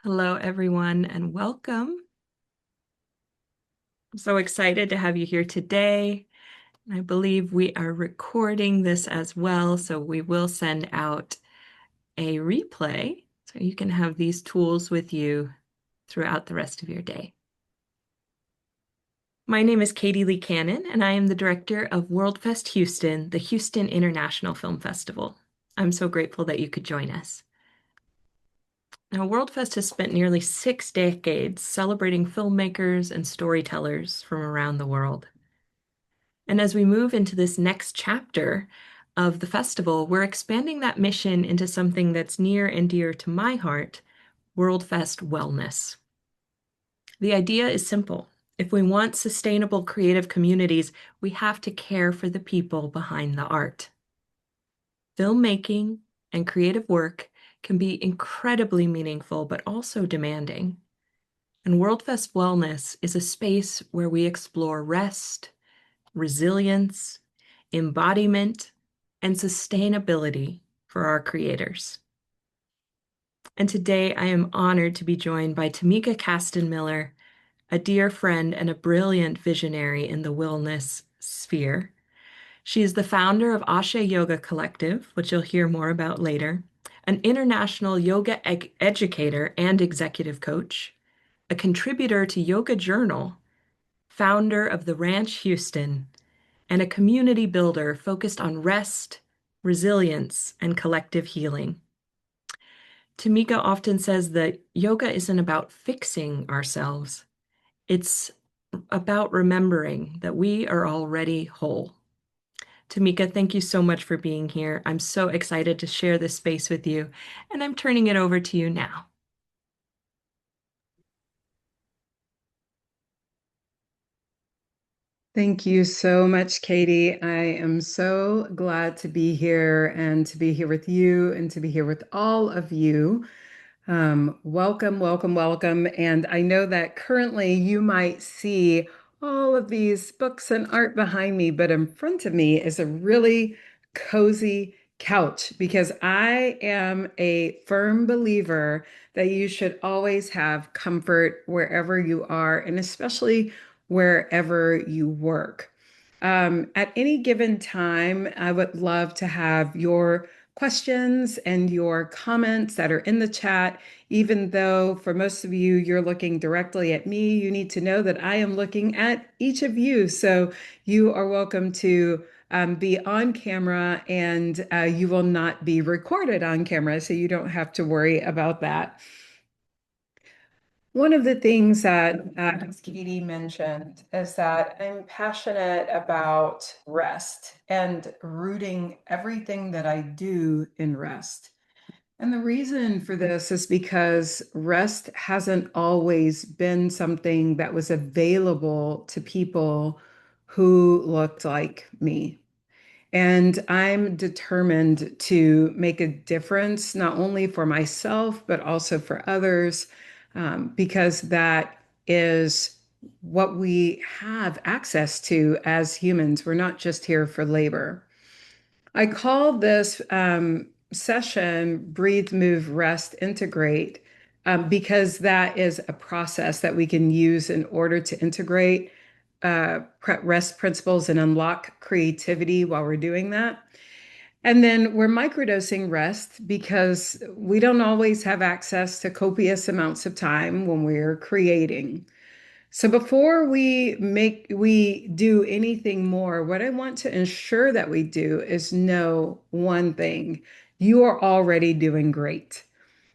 Hello, everyone, and welcome. I'm so excited to have you here today. I believe we are recording this as well, so we will send out a replay so you can have these tools with you throughout the rest of your day. My name is Katy Lea Cannon, and I am the director of WorldFest-Houston, the Houston International Film Festival. I'm so grateful that you could join us. Now, WorldFest has spent nearly 6 decades celebrating filmmakers and storytellers from around the world. And as we move into this next chapter of the festival, we're expanding that mission into something that's near and dear to my heart, WorldFest Wellness. The idea is simple. If we want sustainable creative communities, we have to care for the people behind the art. Filmmaking and creative work can be incredibly meaningful, but also demanding. And WorldFest Wellness is a space where we explore rest, resilience, embodiment, and sustainability for our creators. And today I am honored to be joined by Tamika Caston-Miller, a dear friend and a brilliant visionary in the wellness sphere. She is the founder of Ashe Yoga Collective, which you'll hear more about later, an international yoga educator and executive coach, a contributor to Yoga Journal, founder of the Ranch Houston, and a community builder focused on rest, resilience, and collective healing. Tamika often says that yoga isn't about fixing ourselves. It's about remembering that we are already whole. Tamika, thank you so much for being here. I'm so excited to share this space with you, and I'm turning it over to you now. Thank you so much, Katy. I am so glad to be here and to be here with you and to be here with all of you. Welcome, welcome, welcome. And I know that currently you might see all of these books and art behind me, but in front of me is a really cozy couch because I am a firm believer that you should always have comfort wherever you are, and especially wherever you work. At any given time, I would love to have your questions and your comments that are in the chat. Even though for most of you, you're looking directly at me, you need to know that I am looking at each of you. So you are welcome to be on camera, and you will not be recorded on camera. So you don't have to worry about that. One of the things that as Katy mentioned is that I'm passionate about rest and rooting everything that I do in rest. And the reason for this is because rest hasn't always been something that was available to people who looked like me. And I'm determined to make a difference, not only for myself, but also for others, because that is what we have access to as humans. We're not just here for labor. I call this session Breathe, Move, Rest, Integrate, because that is a process that we can use in order to integrate rest principles and unlock creativity while we're doing that. And then we're microdosing rest because we don't always have access to copious amounts of time when we're creating. So before we do anything more, what I want to ensure that we do is know one thing. You are already doing great.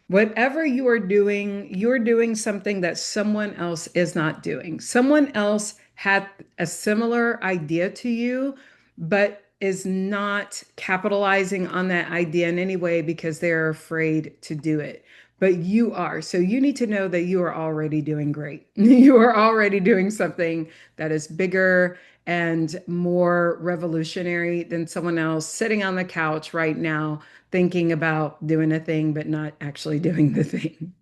Whatever you're doing something that someone else is not doing. Someone else had a similar idea to you, but is not capitalizing on that idea in any way because they're afraid to do it. But you are. So you need to know that you are already doing great. You are already doing something that is bigger and more revolutionary than someone else sitting on the couch right now thinking about doing a thing, but not actually doing the thing.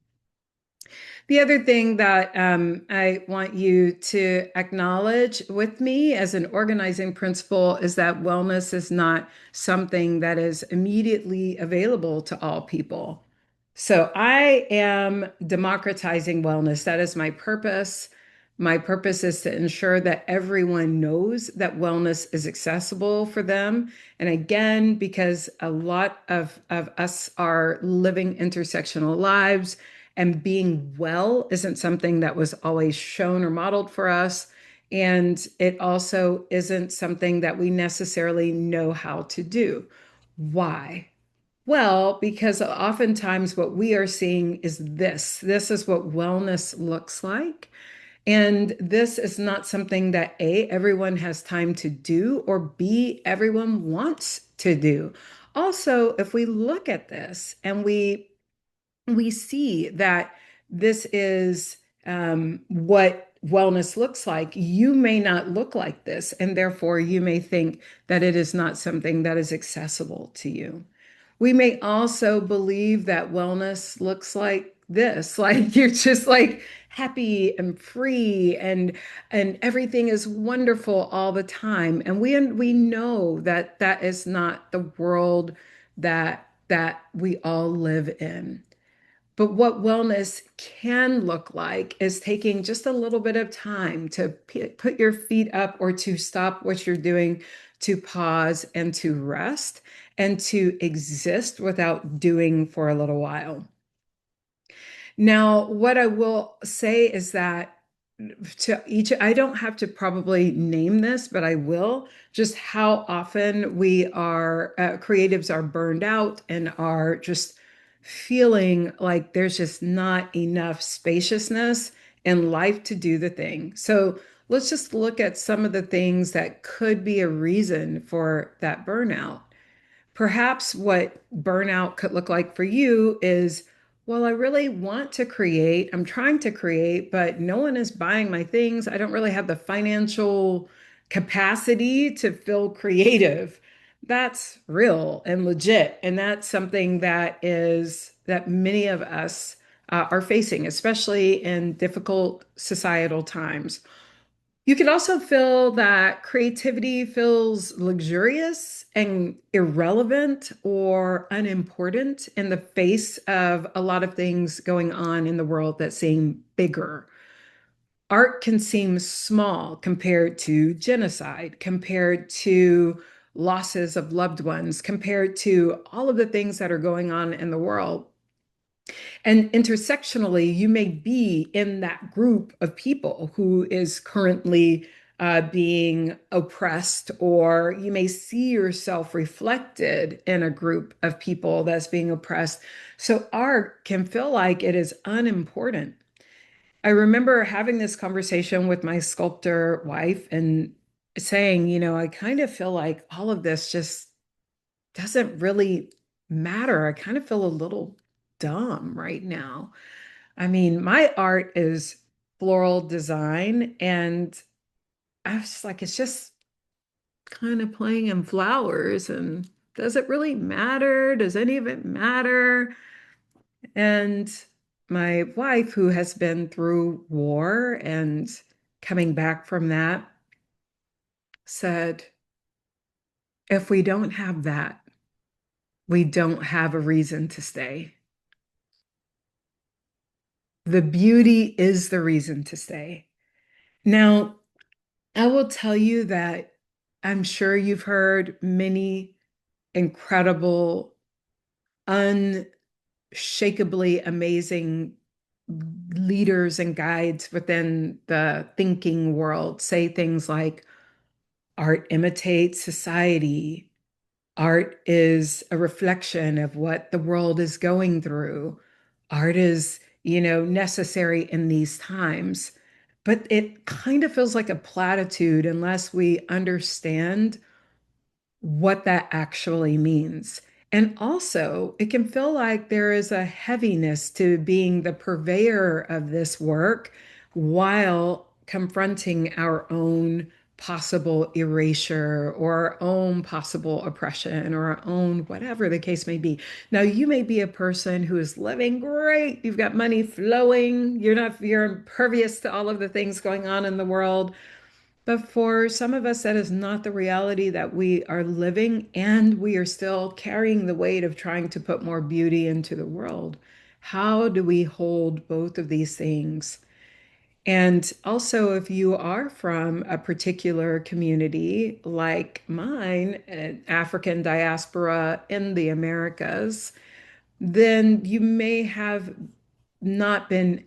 The other thing that I want you to acknowledge with me as an organizing principle is that wellness is not something that is immediately available to all people. So I am democratizing wellness. That is my purpose. My purpose is to ensure that everyone knows that wellness is accessible for them. And again, because a lot of us are living intersectional lives, and being well isn't something that was always shown or modeled for us. And it also isn't something that we necessarily know how to do. Why? Well, because oftentimes what we are seeing is this. This is what wellness looks like. And this is not something that A, everyone has time to do, or B, everyone wants to do. Also, if we look at this and we see that this is what wellness looks like, you may not look like this, and therefore you may think that it is not something that is accessible to you. We may also believe that wellness looks like this, like you're just like happy and free and everything is wonderful all the time. And we know that that is not the world that we all live in. But what wellness can look like is taking just a little bit of time to put your feet up or to stop what you're doing, to pause and to rest and to exist without doing for a little while. Now, what I will say is that to each, I don't have to probably name this, but I will, just how often we are, creatives are burned out and are just feeling like there's just not enough spaciousness in life to do the thing. So let's just look at some of the things that could be a reason for that burnout. Perhaps what burnout could look like for you is, well, I really want to create. I'm trying to create, but no one is buying my things. I don't really have the financial capacity to feel creative. That's real and legit. And that's something that many of us are facing, especially in difficult societal times. You could also feel that creativity feels luxurious and irrelevant or unimportant in the face of a lot of things going on in the world that seem bigger. Art can seem small compared to genocide, compared to losses of loved ones, compared to all of the things that are going on in the world. And intersectionally, you may be in that group of people who is currently being oppressed, or you may see yourself reflected in a group of people that's being oppressed. So art can feel like it is unimportant. I remember having this conversation with my sculptor wife and saying, I kind of feel like all of this just doesn't really matter. I kind of feel a little dumb right now. I mean, my art is floral design, and I was just like, it's just kind of playing in flowers. And does it really matter? Does any of it matter? And my wife, who has been through war and coming back from that, said, if we don't have that, we don't have a reason to stay. The beauty is the reason to stay. Now, I will tell you that I'm sure you've heard many incredible, unshakably amazing leaders and guides within the thinking world say things like art imitates society. Art is a reflection of what the world is going through. Art is, necessary in these times. But it kind of feels like a platitude unless we understand what that actually means. And also, it can feel like there is a heaviness to being the purveyor of this work while confronting our own possible erasure or our own possible oppression or our own whatever the case may be. Now, you may be a person who is living great, you've got money flowing, you're impervious to all of the things going on in the world. But for some of us, that is not the reality that we are living, and we are still carrying the weight of trying to put more beauty into the world. How do we hold both of these things? And also, if you are from a particular community like mine, an African diaspora in the Americas, then you may have not been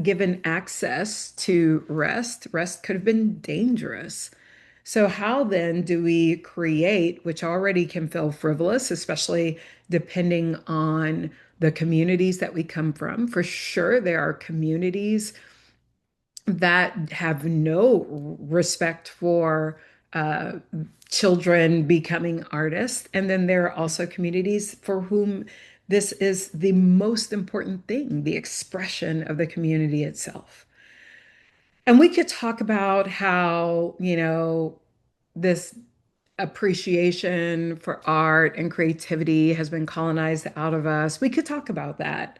given access to rest. Rest could have been dangerous. So, how then do we create, which already can feel frivolous, especially depending on the communities that we come from? For sure, there are communities that have no respect for uh, children becoming artists. And then there are also communities for whom this is the most important thing, the expression of the community itself. And we could talk about how, this appreciation for art and creativity has been colonized out of us. We could talk about that.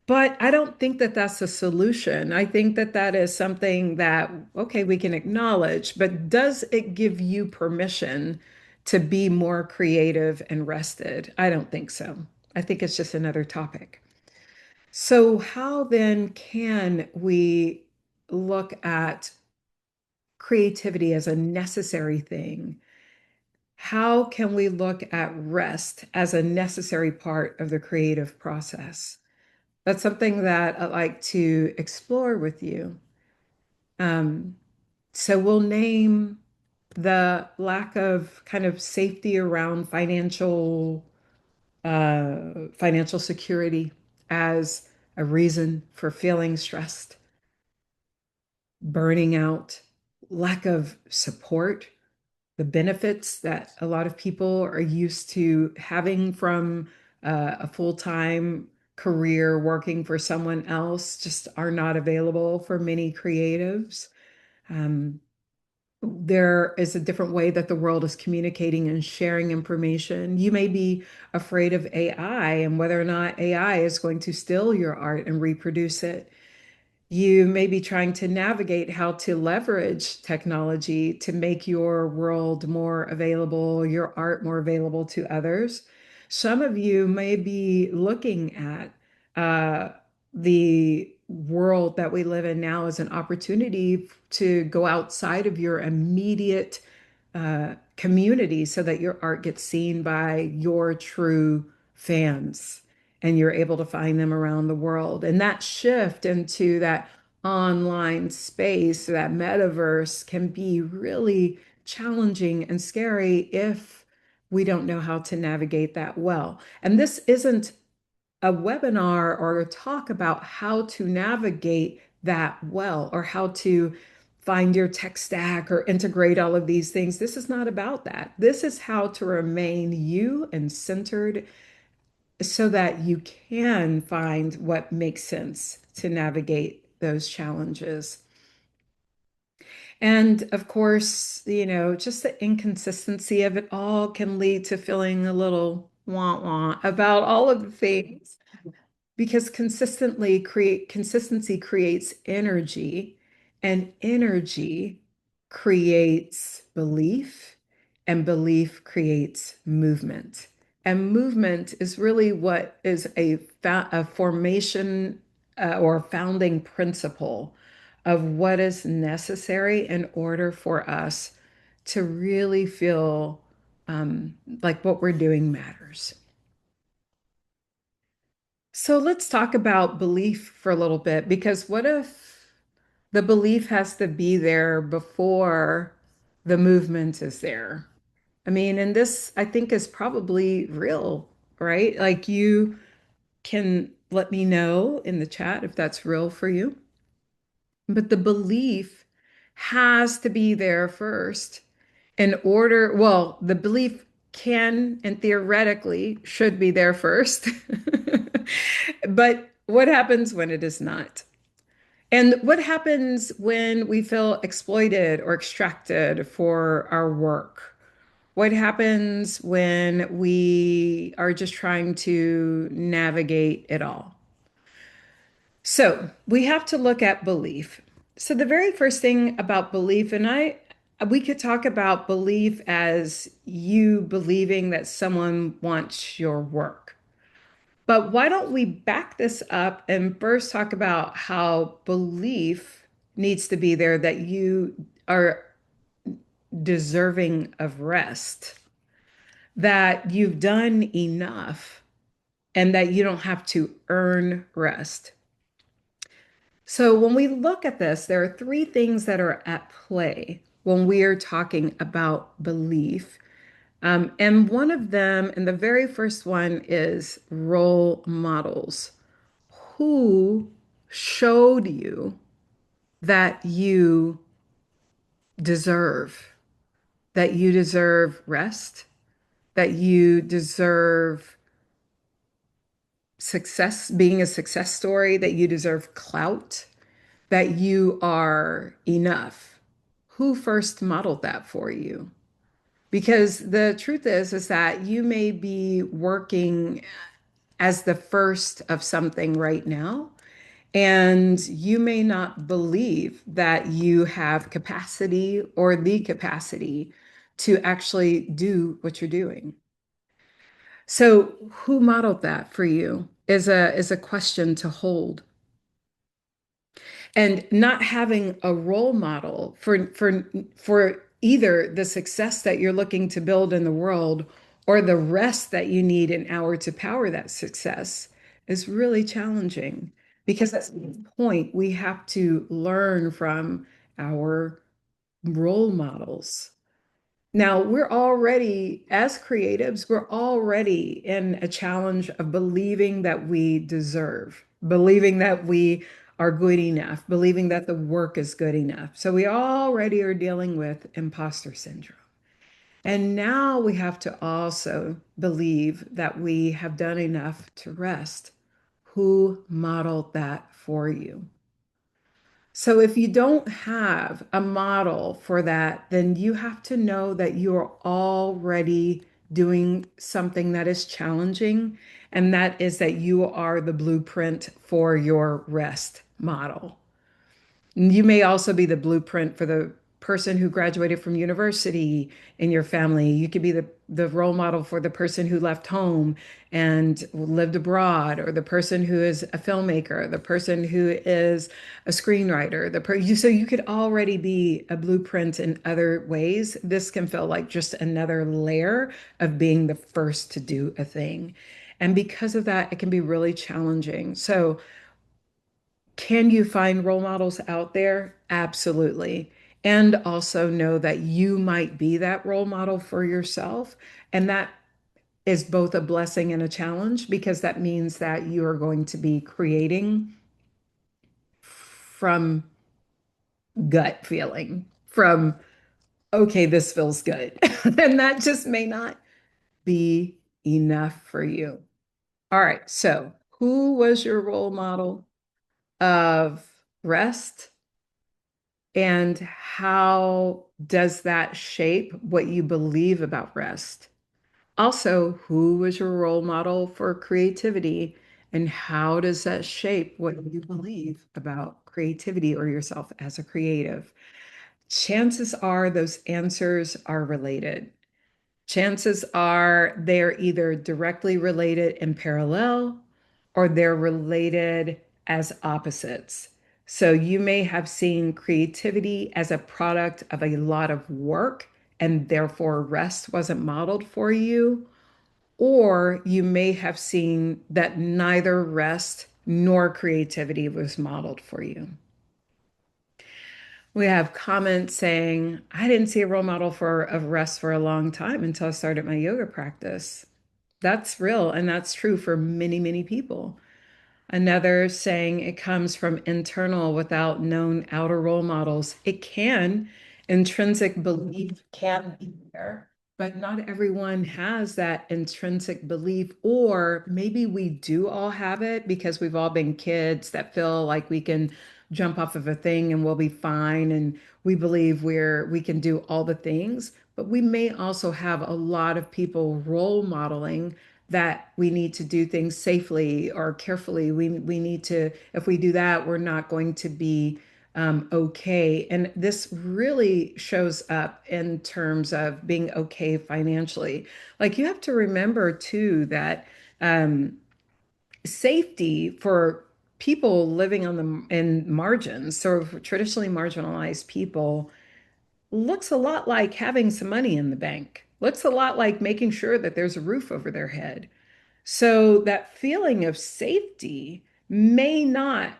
But I don't think that that's a solution. I think that that is something that, okay, we can acknowledge, but does it give you permission to be more creative and rested? I don't think so. I think it's just another topic. So, how then can we look at creativity as a necessary thing? How can we look at rest as a necessary part of the creative process? That's something that I like to explore with you. Um, so we'll name the lack of kind of safety around financial security as a reason for feeling stressed, burning out, lack of support, the benefits that a lot of people are used to having from a full-time career working for someone else just are not available for many creatives. Um, there is a different way that the world is communicating and sharing information. You may be afraid of AI and whether or not AI is going to steal your art and reproduce it. You may be trying to navigate how to leverage technology to make your world more available, your art more available to others. Some of you may be looking at the world that we live in now as an opportunity to go outside of your immediate community so that your art gets seen by your true fans and you're able to find them around the world. And that shift into that online space, that metaverse, can be really challenging and scary if we don't know how to navigate that well. And this isn't a webinar or a talk about how to navigate that well or how to find your tech stack or integrate all of these things. This is not about that. This is how to remain you and centered so that you can find what makes sense to navigate those challenges. And of course, just the inconsistency of it all can lead to feeling a little wah wah about all of the things because consistency creates energy, and energy creates belief, and belief creates movement. And movement is really what is a formation or founding principle of what is necessary in order for us to really feel like what we're doing matters. So let's talk about belief for a little bit, because what if the belief has to be there before the movement is there? I mean, and this I think is probably real, right? Like you can let me know in the chat if that's real for you. But the belief has to be there first in order, well, the belief can and theoretically should be there first. But what happens when it is not? And what happens when we feel exploited or extracted for our work? What happens when we are just trying to navigate it all? So we have to look at belief. So the very first thing about belief, and we could talk about belief as you believing that someone wants your work. But why don't we back this up and first talk about how belief needs to be there that you are deserving of rest, that you've done enough, and that you don't have to earn rest. So, when we look at this, there are three things that are at play when we are talking about belief. And one of them, and the very first one, is role models. Who showed you that deserve, that you deserve rest, that you deserve success, being a success story, that you deserve clout, that you are enough? Who first modeled that for you? Because the truth is that you may be working as the first of something right now, and you may not believe that you have capacity or the capacity to actually do what you're doing. So, who modeled that for you is a question to hold. And not having a role model for either the success that you're looking to build in the world or the rest that you need in order to power that success is really challenging, because at some point we have to learn from our role models. Now, we're already, as creatives, we're already in a challenge of believing that we deserve, believing that we are good enough, believing that the work is good enough. So we already are dealing with imposter syndrome. And now we have to also believe that we have done enough to rest. Who modeled that for you? So if you don't have a model for that, then you have to know that you are already doing something that is challenging, and that is that you are the blueprint for your rest model. You may also be the blueprint for the person who graduated from university in your family. You could be the role model for the person who left home and lived abroad, or the person who is a filmmaker, the person who is a screenwriter. So you could already be a blueprint in other ways. This can feel like just another layer of being the first to do a thing. And because of that, it can be really challenging. So can you find role models out there? Absolutely. And also know that you might be that role model for yourself. And that is both a blessing and a challenge, because that means that you are going to be creating from gut feeling, from, okay, this feels good. And that just may not be enough for you. All right. So, who was your role model of rest? And how does that shape what you believe about rest? Also, who was your role model for creativity? And how does that shape what you believe about creativity or yourself as a creative? Chances are those answers are related. Chances are they're either directly related in parallel, or they're related as opposites. So you may have seen creativity as a product of a lot of work, and therefore rest wasn't modeled for you. Or you may have seen that neither rest nor creativity was modeled for you. We have comments saying, I didn't see a role model for of rest for a long time until I started my yoga practice. That's real, and that's true for many, many people. Another saying, it comes from internal without known outer role models. It can, intrinsic belief can be there, but not everyone has that intrinsic belief. Or maybe we do all have it because we've all been kids that feel like we can jump off of a thing and we'll be fine. And we believe we can do all the things. But we may also have a lot of people role modeling that we need to do things safely or carefully. We need to, if we do that, we're not going to be okay. And this really shows up in terms of being okay financially. Like, you have to remember too that Safety for people living on the in margins, sort of traditionally marginalized people, looks a lot like having some money in the bank, looks a lot like making sure that there's a roof over their head. So that feeling of safety may not,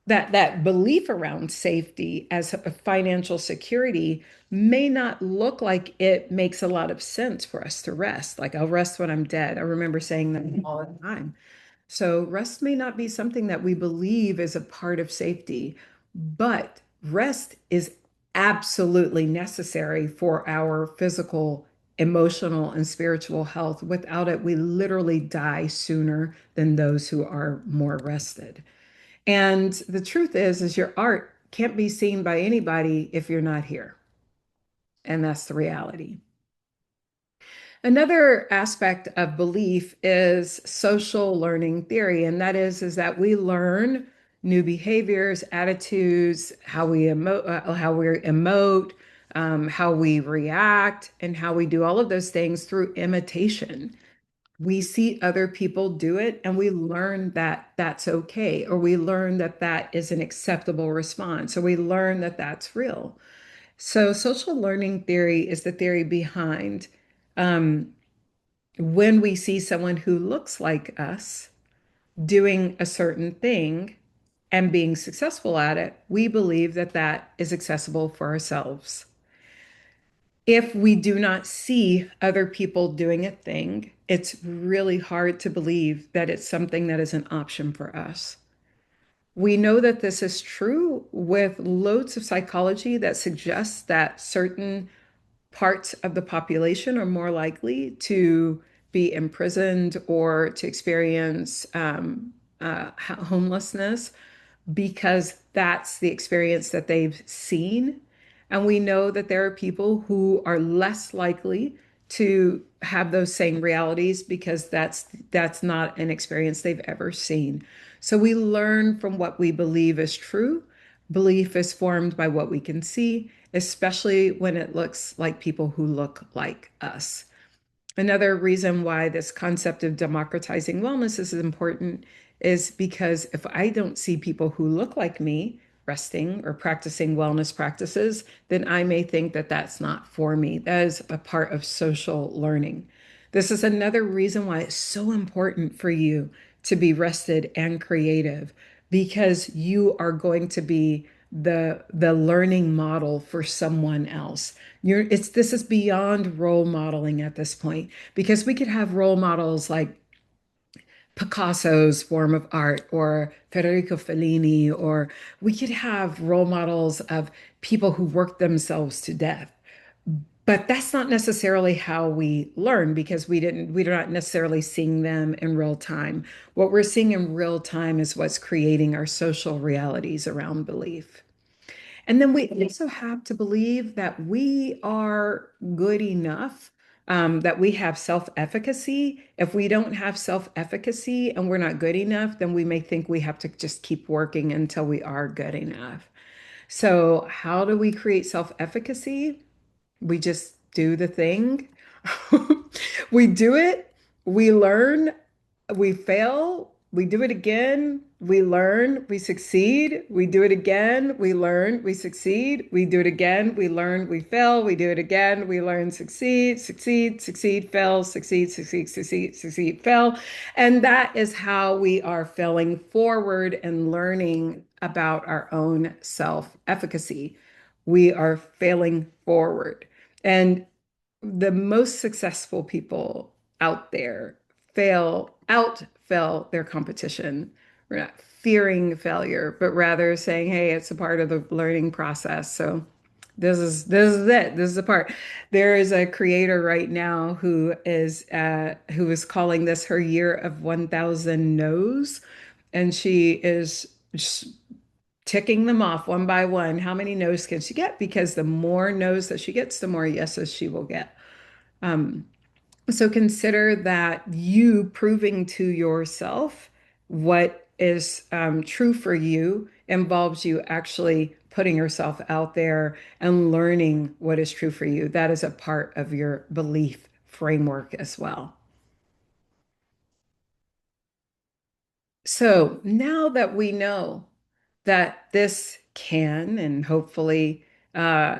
that belief around safety as a financial security may not look like it makes a lot of sense for us to rest. Like, I'll rest when I'm dead. I remember saying that all the time. So rest may not be something that we believe is a part of safety, but rest is absolutely necessary for our physical, emotional, and spiritual health. Without it, we literally die sooner than those who are more rested. And the truth is your art can't be seen by anybody if you're not here. And that's the reality. Another aspect of belief is social learning theory, and that is that we learn new behaviors, attitudes, how we emote, how we react, and how we do all of those things through imitation. We see other people do it, and we learn that that's okay, or we learn that that is an acceptable response, or we learn that that's real. So, social learning theory is the theory behind. Um, when we see someone who looks like us doing a certain thing and being successful at it, we believe that that is accessible for ourselves. If we do not see other people doing a thing, it's really hard to believe that it's something that is an option for us. We know that this is true with loads of psychology that suggests that certain parts of the population are more likely to be imprisoned or to experience homelessness because that's the experience that they've seen. And we know that there are people who are less likely to have those same realities because that's not an experience they've ever seen. So we learn from what we believe is true. Belief is formed by what we can see, especially when it looks like people who look like us. Another reason why this concept of democratizing wellness is important is because if I don't see people who look like me resting or practicing wellness practices, then I may think that that's not for me. That is a part of social learning. This is another reason why it's so important for you to be rested and creative because you are going to be the learning model for someone else. This is beyond role modeling at this point because we could have role models like Picasso's form of art or Federico Fellini, or we could have role models of people who worked themselves to death. But that's not necessarily how we learn because we're not necessarily seeing them in real time. What we're seeing in real time is what's creating our social realities around belief. And then we also have to believe that we are good enough, that we have self-efficacy. If we don't have self-efficacy and we're not good enough, then we may think we have to just keep working until we are good enough. So, how do we create self-efficacy? We just do the thing. We do it, we learn, we fail, we do it again, we learn, we succeed, we do it again, we learn, we succeed, we do it again, we learn, we fail, we do it again, we learn, succeed, succeed, succeed, fail, succeed, succeed, succeed, succeed, fail. And that is how we are failing forward and learning about our own self-efficacy. We are failing forward. And the most successful people out there outfell their competition. We're not fearing failure, but rather saying, hey, it's a part of the learning process. So this is it. This is the part. There is a creator right now who is calling this her year of 1,000 no's, and she is just ticking them off one by one. How many no's can she get? Because the more no's that she gets, the more yeses she will get. Um, so consider that you proving to yourself what is true for you involves you actually putting yourself out there and learning what is true for you. That is a part of your belief framework as well. So now that we know that this can and hopefully uh,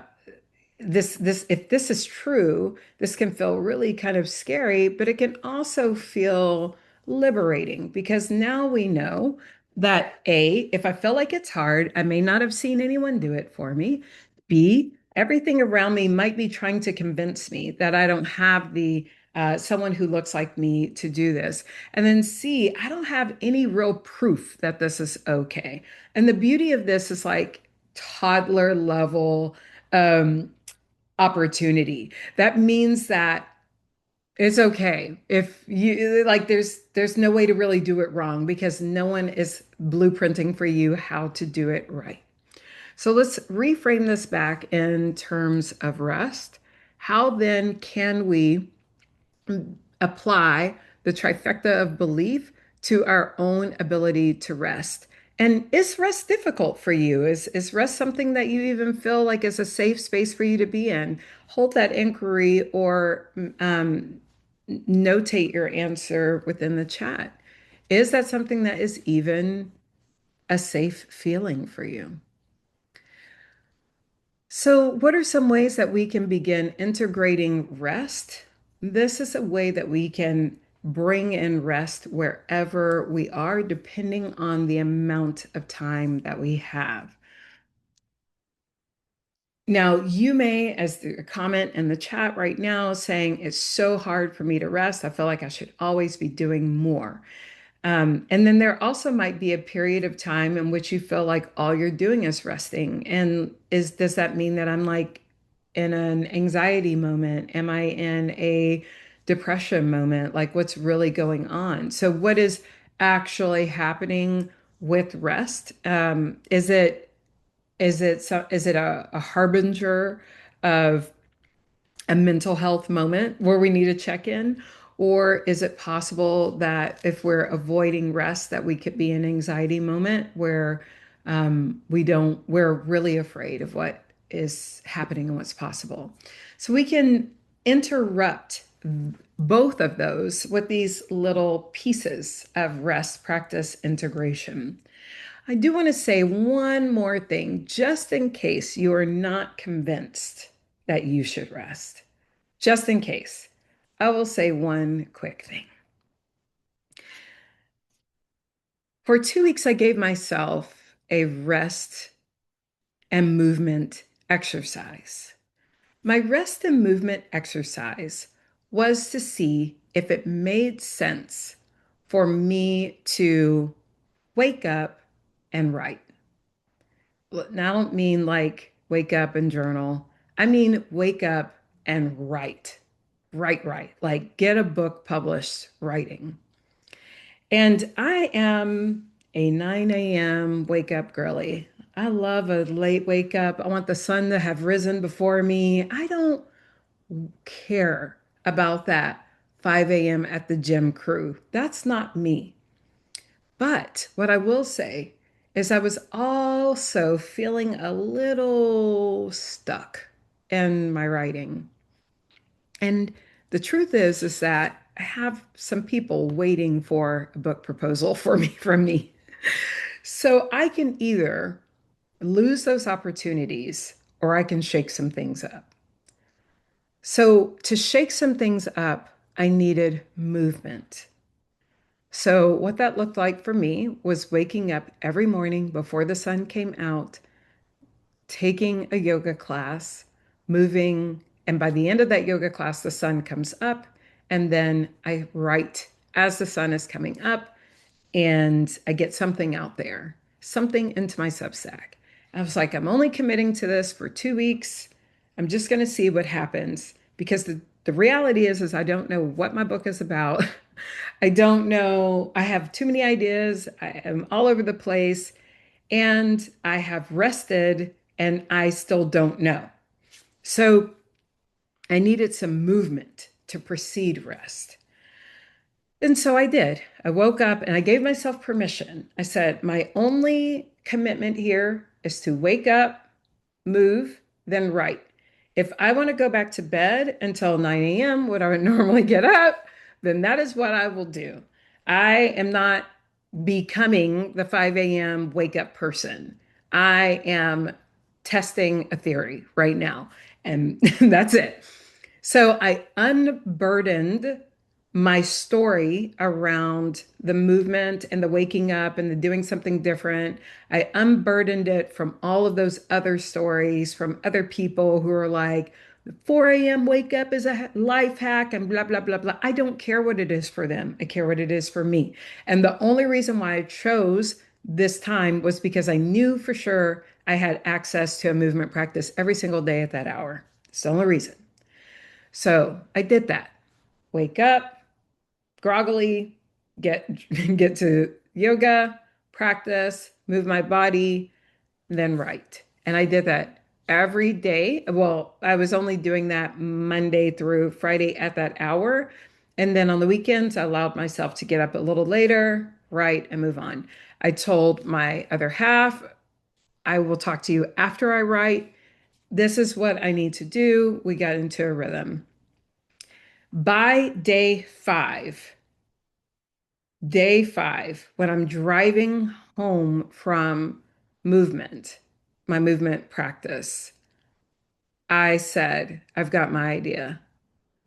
this if this is true, this can feel really kind of scary, but it can also feel liberating because now we know that A, if I feel like it's hard, I may not have seen anyone do it for me. B, everything around me might be trying to convince me that I don't have the someone who looks like me to do this. And then C, I don't have any real proof that this is okay. And the beauty of this is like toddler level um, opportunity. That means that it's okay if you like there's no way to really do it wrong because no one is blueprinting for you how to do it right. So let's reframe this back in terms of rest. How then can we apply the trifecta of belief to our own ability to rest? And is rest difficult for you? Is rest something that you even feel like is a safe space for you to be in? Hold that inquiry or notate your answer within the chat. Is that something that is even a safe feeling for you? So, what are some ways that we can begin integrating rest? This is a way that we can bring in rest wherever we are, depending on the amount of time that we have. Now, you may, as the comment in the chat right now, saying it's so hard for me to rest. I feel like I should always be doing more. And then there also might be a period of time in which you feel like all you're doing is resting. And does that mean that I'm like in an anxiety moment? Am I in a depression moment? Like what's really going on? So what is actually happening with rest? Is it a harbinger of a mental health moment where we need to check in? Or is it possible that if we're avoiding rest, that we could be in an anxiety moment where we're really afraid of what is happening and what's possible? So we can interrupt both of those with these little pieces of rest practice integration. I do want to say one more thing, just in case you are not convinced that you should rest. Just in case, I will say one quick thing. For 2 weeks, I gave myself a rest and movement exercise. My rest and movement exercise was to see if it made sense for me to wake up and write. Now, I don't mean like wake up and journal. I mean wake up and write. Write. Like get a book published writing. And I am a 9 a.m. wake up girly. I love a late wake up. I want the sun to have risen before me. I don't care about that 5 a.m. at the gym crew. That's not me. But what I will say is I was also feeling a little stuck in my writing. And the truth is that I have some people waiting for a book proposal for me from me. So I can either lose those opportunities or I can shake some things up. So to shake some things up, I needed movement. So, what that looked like for me was waking up every morning before the sun came out, taking a yoga class, moving, and by the end of that yoga class, the sun comes up, and then I write as the sun is coming up, and I get something out there, something into my Substack. I was like, I'm only committing to this for 2 weeks. I'm just going to see what happens because the reality is I don't know what my book is about. I don't know. I have too many ideas. I am all over the place and I have rested and I still don't know. So I needed some movement to precede rest. And so I did. I woke up and I gave myself permission. I said, my only commitment here is to wake up, move, then write. If I want to go back to bed until 9 a.m., when I would normally get up, then that is what I will do. I am not becoming the 5 a.m. wake up person. I am testing a theory right now, and that's it. So I unburdened my story around the movement and the waking up and the doing something different. I unburdened it from all of those other stories from other people who are like, 4 a.m. wake up is a life hack and blah, blah, blah, blah. I don't care what it is for them. I care what it is for me. And the only reason why I chose this time was because I knew for sure I had access to a movement practice every single day at that hour. It's the only reason. So I did that. Wake up, groggily, get get to yoga, practice, move my body, then write. And I did that every day. Well, I was only doing that Monday through Friday at that hour. And then on the weekends, I allowed myself to get up a little later, write, and move on. I told my other half, I will talk to you after I write. This is what I need to do. We got into a rhythm. By day five, when I'm driving home from movement, my movement practice, I said, I've got my idea.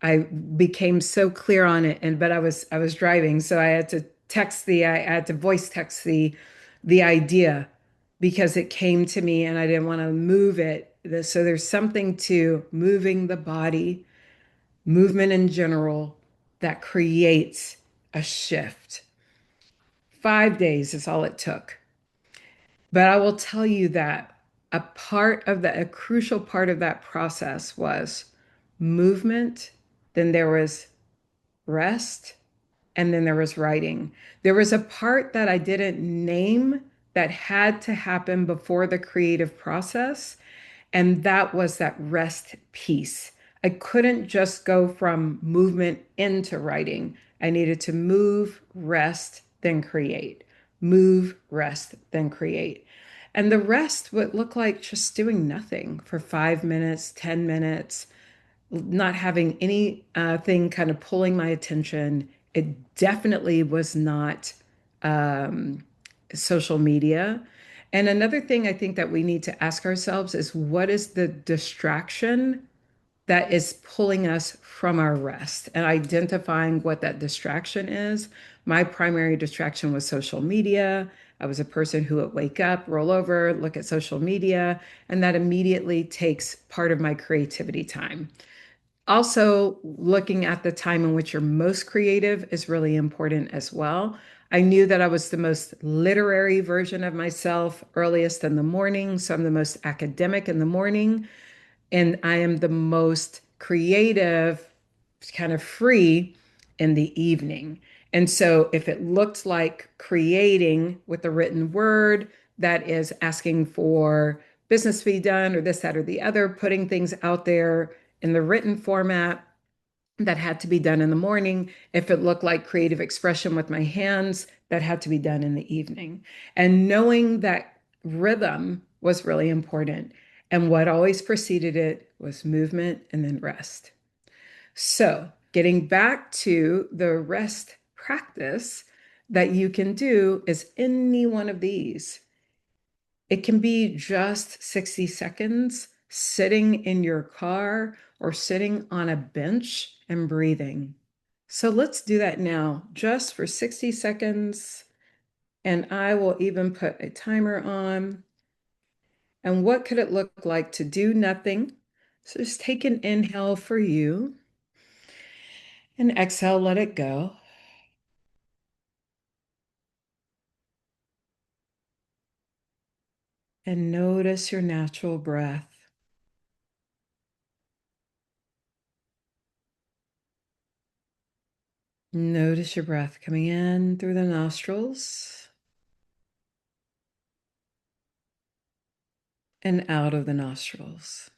I became so clear on it, and but I was driving, so I had to voice text the idea because it came to me and I didn't want to move it. So there's something to moving the body, movement in general, that creates a shift. 5 days is all it took. But I will tell you that a crucial part of that process was movement, then there was rest, and then there was writing. There was a part that I didn't name that had to happen before the creative process. And that was that rest piece. I couldn't just go from movement into writing. I needed to move, rest, then create. Move, rest, then create. And the rest would look like just doing nothing for 5 minutes, 10 minutes, not having anything kind of pulling my attention. It definitely was not um, social media. And another thing I think that we need to ask ourselves is what is the distraction that is pulling us from our rest and identifying what that distraction is. My primary distraction was social media. I was a person who would wake up, roll over, look at social media, and that immediately takes part of my creativity time. Also, looking at the time in which you're most creative is really important as well. I knew that I was the most literary version of myself earliest in the morning. So I'm the most academic in the morning, and I am the most creative, kind of free in the evening. And so if it looked like creating with a written word that is asking for business to be done or this, that, or the other, putting things out there in the written format that had to be done in the morning. If it looked like creative expression with my hands, that had to be done in the evening. And knowing that rhythm was really important. And what always preceded it was movement and then rest. So, getting back to the rest practice that you can do is any one of these. It can be just 60 seconds sitting in your car or sitting on a bench and breathing. So let's do that now, just for 60 seconds. And I will even put a timer on. And what could it look like to do nothing? So just take an inhale for you and exhale, let it go. And notice your natural breath. Notice your breath coming in through the nostrils and out of the nostrils.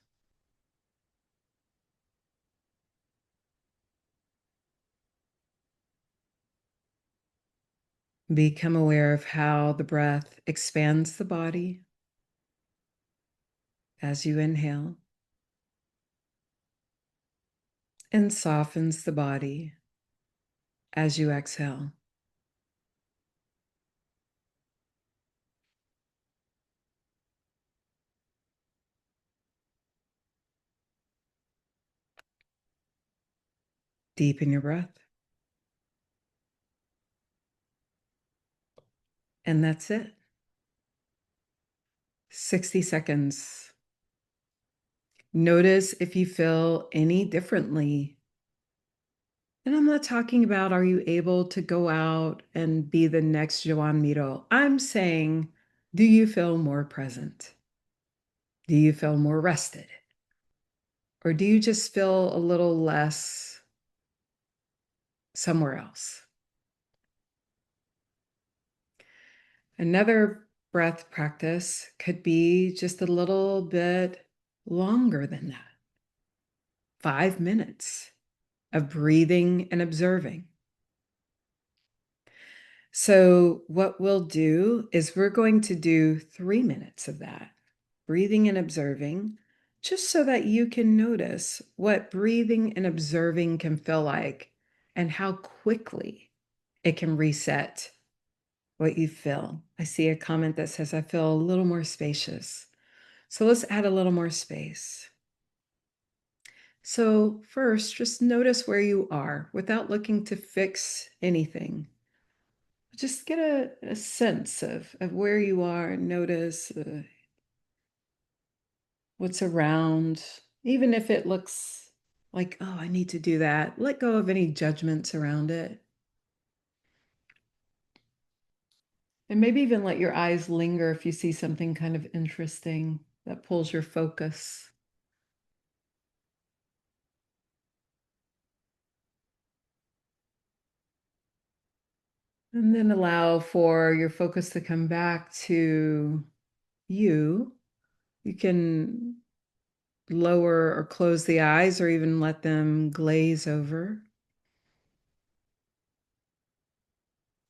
Become aware of how the breath expands the body as you inhale and softens the body as you exhale. Deepen your breath. And that's it. 60 seconds. Notice if you feel any differently. And I'm not talking about, are you able to go out and be the next Joan Miro? I'm saying, do you feel more present? Do you feel more rested? Or do you just feel a little less somewhere else? Another breath practice could be just a little bit longer than that. 5 minutes of breathing and observing. So what we'll do is we're going to do 3 minutes of that, breathing and observing, just so that you can notice what breathing and observing can feel like and how quickly it can reset what you feel. I see a comment that says, I feel a little more spacious. So let's add a little more space. So first, just notice where you are without looking to fix anything. Just get a sense of where you are and notice what's around. Even if it looks like, oh, I need to do that, let go of any judgments around it. And maybe even let your eyes linger if you see something kind of interesting that pulls your focus. And then allow for your focus to come back to you. You can lower or close the eyes or even let them glaze over.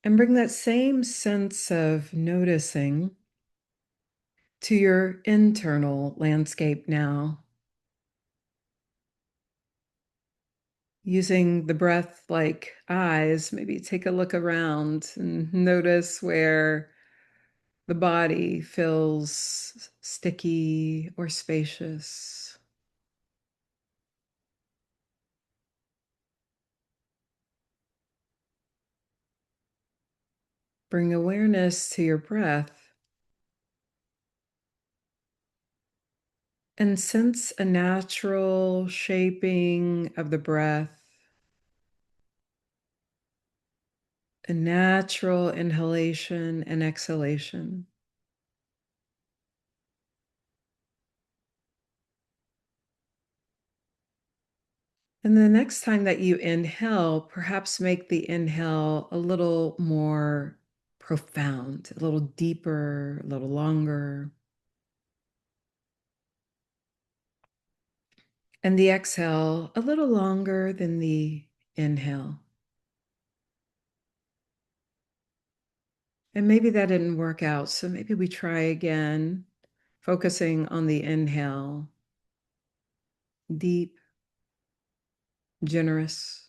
And bring that same sense of noticing to your internal landscape now. Using the breath like eyes, maybe take a look around and notice where the body feels sticky or spacious. Bring awareness to your breath and sense a natural shaping of the breath, a natural inhalation and exhalation. And the next time that you inhale, perhaps make the inhale a little more profound, a little deeper, a little longer. And the exhale a little longer than the inhale. And maybe that didn't work out, so maybe we try again, focusing on the inhale. Deep, generous.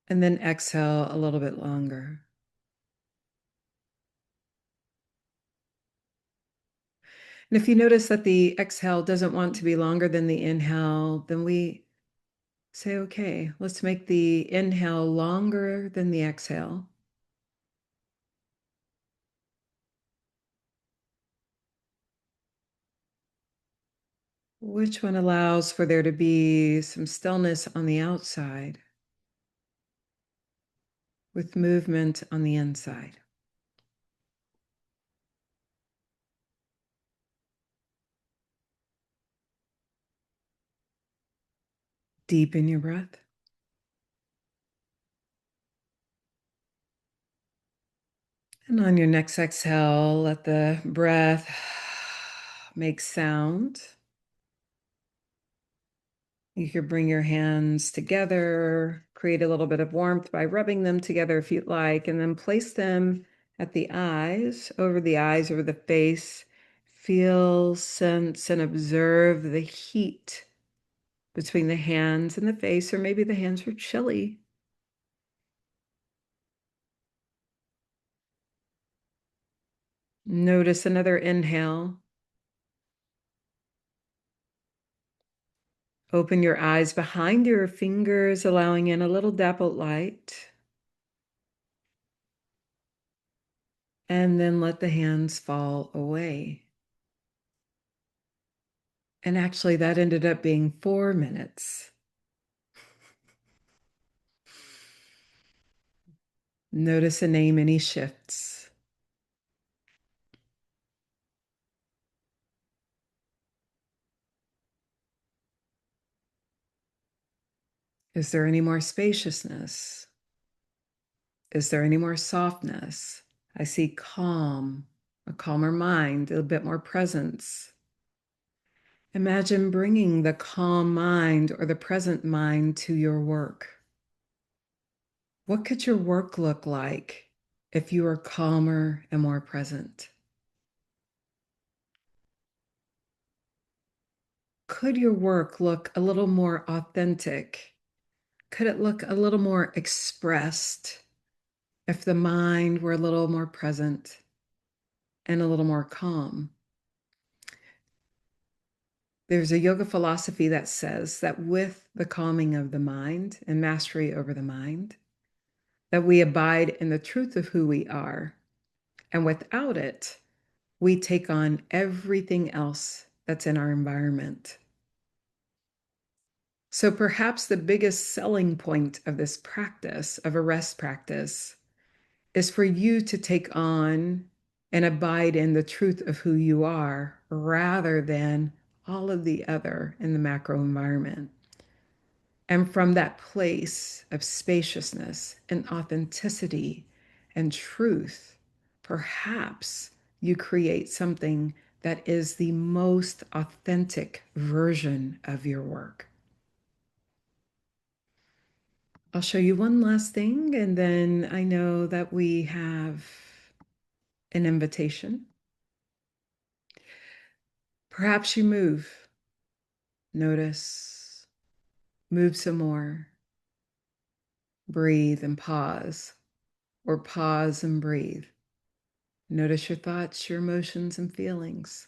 And then exhale a little bit longer. And if you notice that the exhale doesn't want to be longer than the inhale, then we say, okay, let's make the inhale longer than the exhale. Which one allows for there to be some stillness on the outside with movement on the inside? Deepen your breath. And on your next exhale, let the breath make sound. You could bring your hands together, create a little bit of warmth by rubbing them together if you'd like, and then place them at the eyes, over the face. Feel, sense, and observe the heat between the hands and the face, or maybe the hands are chilly. Notice another inhale. Open your eyes behind your fingers, allowing in a little dappled light. And then let the hands fall away. And actually, that ended up being 4 minutes. Notice and name any shifts. Is there any more spaciousness? Is there any more softness? I see calm, a calmer mind, a bit more presence. Imagine bringing the calm mind or the present mind to your work. What could your work look like if you were calmer and more present? Could your work look a little more authentic? Could it look a little more expressed if the mind were a little more present and a little more calm? There's a yoga philosophy that says that with the calming of the mind and mastery over the mind, that we abide in the truth of who we are. And without it, we take on everything else that's in our environment. So perhaps the biggest selling point of this practice, of a rest practice, is for you to take on and abide in the truth of who you are rather than all of the other in the macro environment. And from that place of spaciousness and authenticity and truth, perhaps you create something that is the most authentic version of your work. I'll show you one last thing, and then I know that we have an invitation. Perhaps you move, notice, move some more, breathe and pause, or pause and breathe. Notice your thoughts, your emotions, and feelings,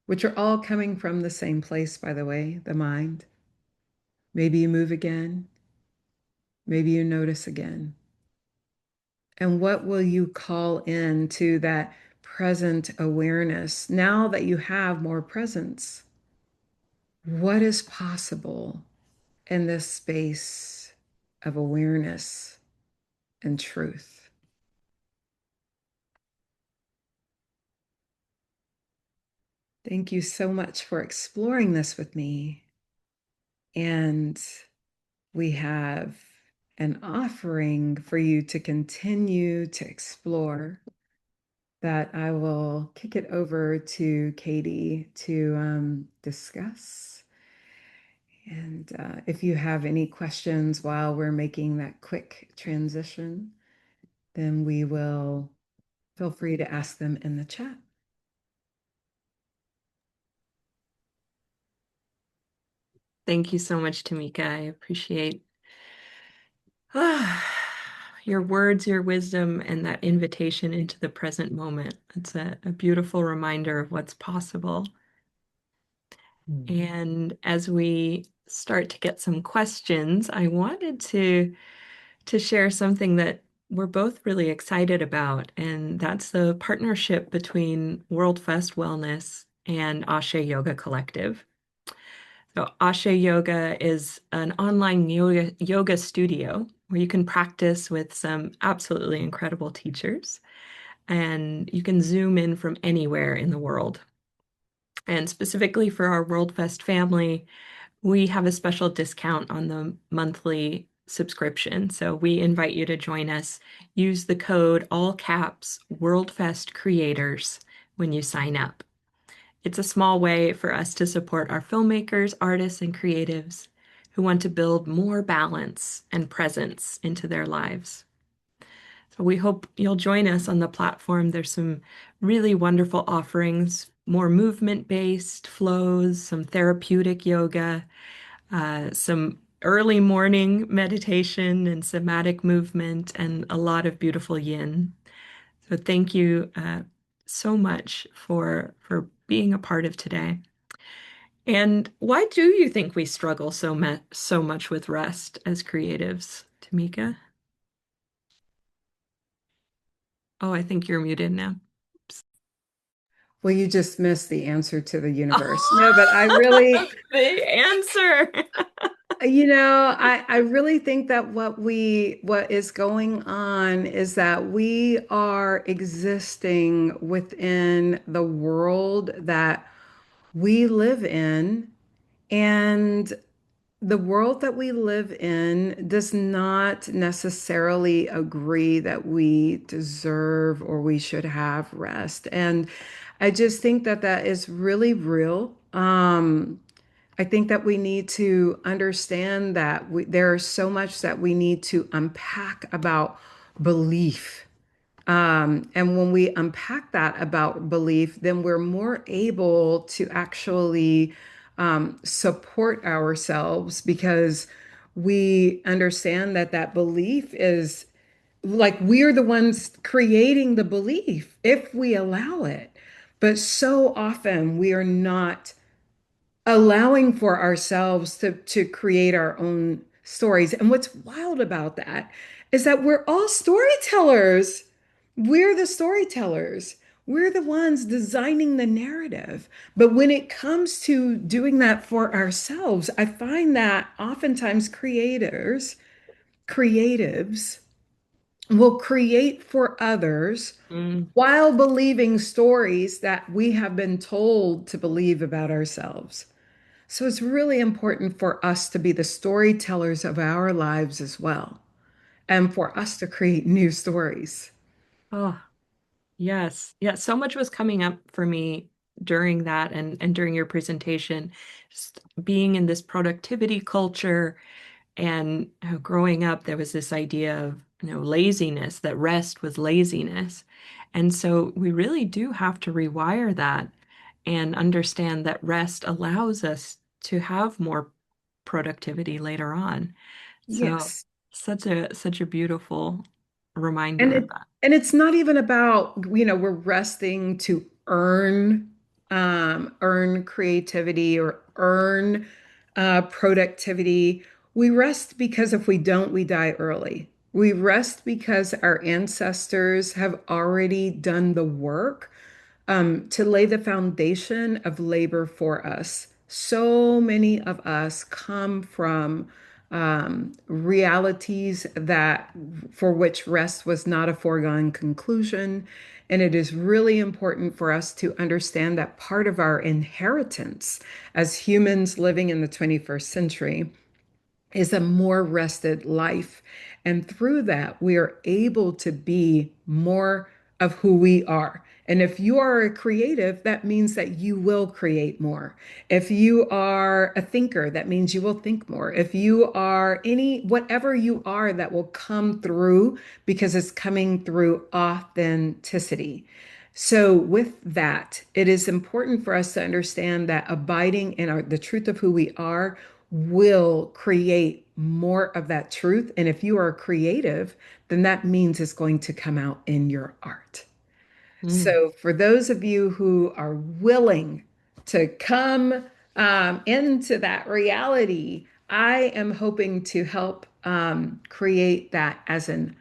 which are all coming from the same place, by the way, the mind. Maybe you move again. Maybe you notice again. And what will you call into that present awareness now that you have more presence? What is possible in this space of awareness and truth? Thank you so much for exploring this with me. And we have an offering for you to continue to explore that I will kick it over to Katy to discuss. And if you have any questions while we're making that quick transition, then we will feel free to ask them in the chat. Thank you so much, Tamika. I appreciate your words, your wisdom, and that invitation into the present moment. It's a beautiful reminder of what's possible. And as we start to get some questions, I wanted to share something that we're both really excited about, and that's the partnership between WorldFest Wellness and Ashe Yoga Collective. So Ashe Yoga is an online yoga studio where you can practice with some absolutely incredible teachers, and you can zoom in from anywhere in the world. And specifically for our WorldFest family, we have a special discount on the monthly subscription. So we invite you to join us. Use the code all caps WorldFest Creators when you sign up. It's a small way for us to support our filmmakers, artists, and creatives who want to build more balance and presence into their lives. So we hope you'll join us on the platform. There's some really wonderful offerings, more movement-based flows, some therapeutic yoga, some early morning meditation and somatic movement, and a lot of beautiful yin. So thank you so much for being a part of today. And why do you think we struggle so much with rest as creatives, Tamika? Oh, I think you're muted now. Oops. Well, you just missed the answer to the universe. No, but I really, The answer. I really think that what is going on is that we are existing within the world that we live in, and the world that we live in does not necessarily agree that we deserve or we should have rest. And I just think that that is really real. I think that we need to understand that there is so much that we need to unpack about belief. And when we unpack that about belief, then we're more able to actually support ourselves because we understand that that belief is like we're the ones creating the belief if we allow it. But so often we are not allowing for ourselves to create our own stories. And what's wild about that is that we're all storytellers. We're the storytellers. We're the ones designing the narrative. But when it comes to doing that for ourselves, I find that oftentimes creatives will create for others Mm. while believing stories that we have been told to believe about ourselves. So it's really important for us to be the storytellers of our lives as well, and for us to create new stories. Oh, yes. Yeah, so much was coming up for me during that and during your presentation. Just being in this productivity culture and growing up, there was this idea of, laziness, that rest was laziness. And so we really do have to rewire that and understand that rest allows us to have more productivity later on. So Yes. such a beautiful And reminder of it that. and it's not even about, we're resting to earn creativity or earn productivity. We rest because if we don't, we die early. We rest because our ancestors have already done the work to lay the foundation of labor for us. So many of us come from realities that for which rest was not a foregone conclusion. And it is really important for us to understand that part of our inheritance as humans living in the 21st century is a more rested life. And through that, we are able to be more of who we are. And if you are a creative, that means that you will create more. If you are a thinker, that means you will think more. If you are whatever you are, that will come through because it's coming through authenticity. So, with that, it is important for us to understand that abiding in the truth of who we are will create more of that truth. And if you are creative, then that means it's going to come out in your art. Mm. So, for those of you who are willing to come into that reality, I am hoping to help create that as an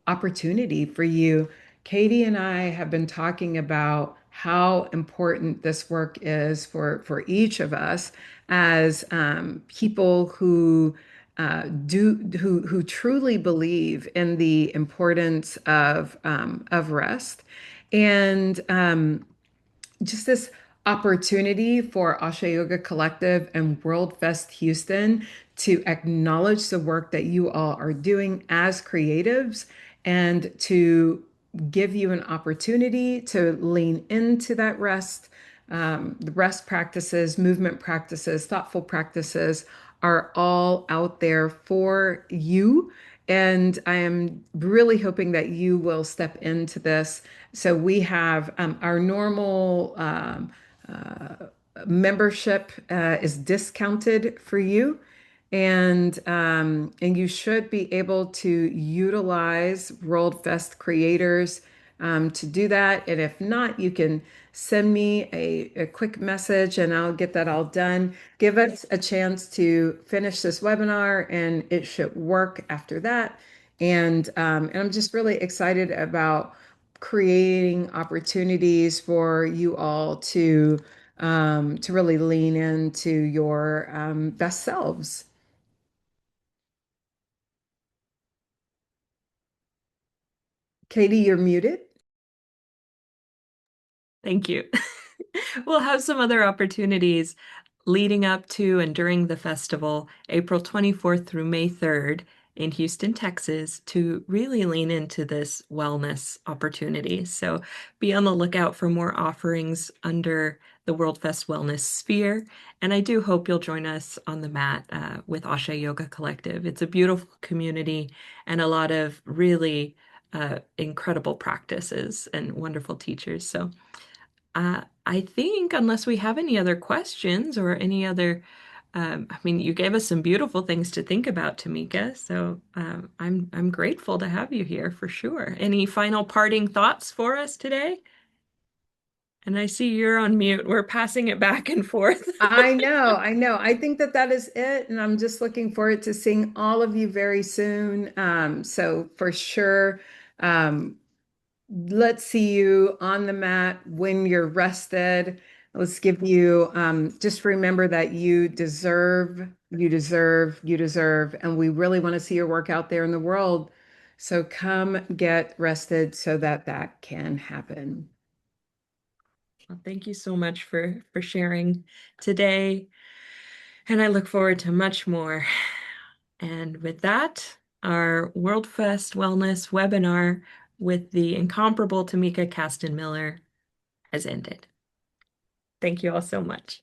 opportunity for you. Katie and I have been talking about how important this work is for each of us as people who who truly believe in the importance of rest and just this opportunity for Ashe Yoga Collective and WorldFest Houston to acknowledge the work that you all are doing as creatives and to give you an opportunity to lean into that rest. The rest practices, movement practices, thoughtful practices are all out there for you. And I am really hoping that you will step into this. So we have our normal membership is discounted for you, and you should be able to utilize WorldFest creators to do that. And if not, you can send me a quick message and I'll get that all done. Give us a chance to finish this webinar and it should work after that. And I'm just really excited about creating opportunities for you all to really lean into your best selves. Katie, you're muted. Thank you. We'll have some other opportunities leading up to and during the festival, April 24th through May 3rd in Houston, Texas, to really lean into this wellness opportunity. So be on the lookout for more offerings under the WorldFest Wellness sphere. And I do hope you'll join us on the mat with Ashe Yoga Collective. It's a beautiful community and a lot of really incredible practices and wonderful teachers. So I think unless we have any other questions or any other, I mean, you gave us some beautiful things to think about, Tamika. So I'm grateful to have you here for sure. Any final parting thoughts for us today? And I see you're on mute. We're passing it back and forth. I know, I know. I think that that is it. And I'm just looking forward to seeing all of you very soon. So for sure, um, let's see you on the mat when you're rested. Let's give you, just remember that you deserve, you deserve, you deserve. And we really want to see your work out there in the world. So come get rested so that that can happen. Well, thank you so much for sharing today. And I look forward to much more. And with that, our WorldFest Wellness webinar with the incomparable Tamika Caston-Miller has ended. Thank you all so much.